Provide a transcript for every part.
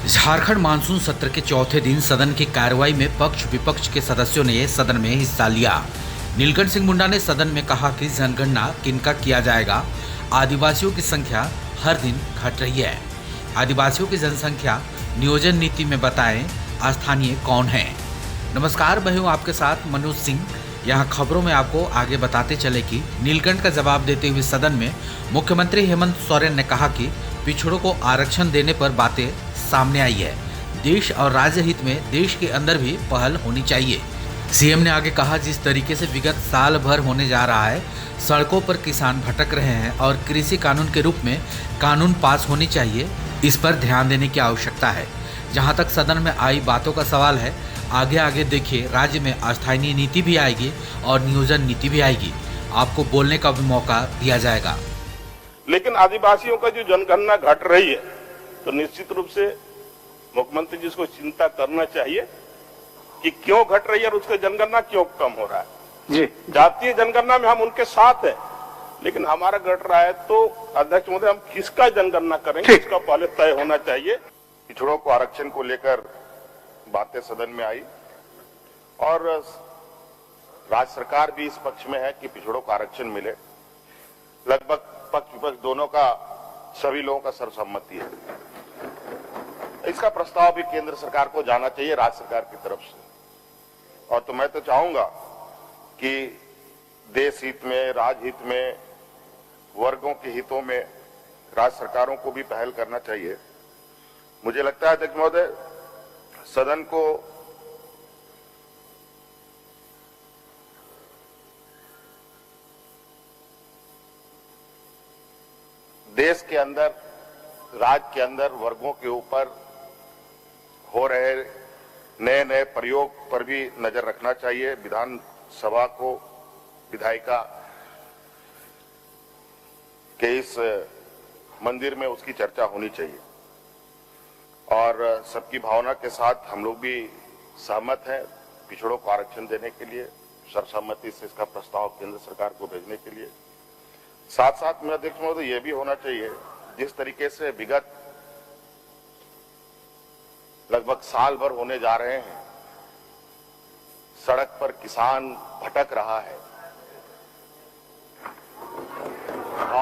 Jharkhand monsoon सत्र के चौथे दिन सदन की कार्रवाई में पक्ष विपक्ष के सदस्यों ने सदन में हिस्सा लिया। नीलकंठ सिंह मुंडा ने सदन में कहा कि जनगणना किनका किया जाएगा, आदिवासियों की संख्या हर दिन घट रही है। आदिवासियों की जनसंख्या नियोजन नीति में बताएं स्थानीय कौन है। नमस्कार, मैं हूं आपके साथ मनोज सिंह। यहाँ खबरों में आपको आगे बताते चले कि नीलकंठ का जवाब देते हुए सदन में मुख्यमंत्री हेमंत सोरेन ने कहा कि पिछड़ों को आरक्षण देने पर बातें सामने आई है। देश और राज्य हित में देश के अंदर भी पहल होनी चाहिए। सीएम ने आगे कहा, जिस तरीके से विगत साल भर होने जा रहा है, सड़कों पर किसान भटक रहे हैं और कृषि कानून के रूप में कानून पास होनी चाहिए, इस पर ध्यान देने की आवश्यकता है। जहां तक सदन में आई बातों का सवाल है, आगे देखिए, राज्य में अस्थायी नीति भी आएगी और नियोजन नीति भी आएगी। आपको बोलने का भी मौका दिया जाएगा। लेकिन आदिवासियों का जो जनगणना घट रही है, तो निश्चित रूप से मुख्यमंत्री जी को चिंता करना चाहिए कि क्यों घट रही है और उसका जनगणना क्यों कम हो रहा है। जी, जातीय जनगणना में हम उनके साथ हैं, लेकिन हमारा घट रहा है। तो अध्यक्ष महोदय, हम किसका जनगणना करेंगे, इसका पहले तय होना चाहिए। पिछड़ों को आरक्षण को लेकर बातें सदन में आई और राज्य सरकार भी इस पक्ष में है कि पिछड़ों को आरक्षण मिले। लगभग पक्ष विपक्ष दोनों का, सभी लोगों का सर्वसम्मति है। इसका प्रस्ताव भी केंद्र सरकार को जाना चाहिए राज्य सरकार की तरफ से। और तो मैं तो चाहूंगा कि देश हित में, राज्य हित में, वर्गों के हितों में राज्य सरकारों को भी पहल करना चाहिए। मुझे लगता है अध्यक्ष महोदय, सदन को देश के अंदर, राज्य के अंदर वर्गों के ऊपर हो रहे नए नए प्रयोग पर भी नजर रखना चाहिए। विधानसभा को, विधायिका के इस मंदिर में उसकी चर्चा होनी चाहिए और सबकी भावना के साथ हम लोग भी सहमत हैं पिछड़ों को आरक्षण देने के लिए, सर्वसम्मति से इसका प्रस्ताव केंद्र सरकार को भेजने के लिए। साथ साथ में अध्यक्ष महोदय, यह भी होना चाहिए, जिस तरीके से विगत लगभग साल भर होने जा रहे हैं, सड़क पर किसान भटक रहा है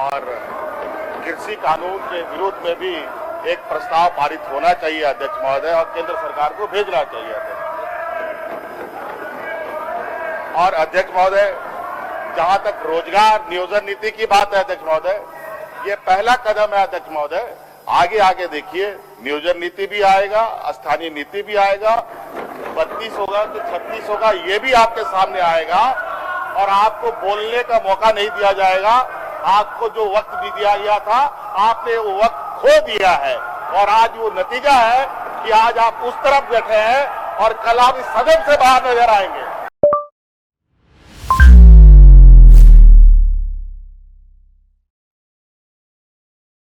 और कृषि कानून के विरोध में भी एक प्रस्ताव पारित होना चाहिए अध्यक्ष महोदय, और केंद्र सरकार को भेजना चाहिए और अध्यक्ष महोदय, जहां तक रोजगार नियोजन नीति की बात है अध्यक्ष महोदय, ये पहला कदम है अध्यक्ष महोदय। आगे देखिए, नियोजन नीति भी आएगा, स्थानीय नीति भी आएगा, 32 होगा तो 36 होगा, ये भी आपके सामने आएगा और आपको बोलने का मौका नहीं दिया जाएगा। आपको जो वक्त भी दिया गया था, आपने वो वक्त खो दिया है और आज वो नतीजा है कि आज आप उस तरफ बैठे हैं और कल आप इस सदन से बाहर नजर आएंगे।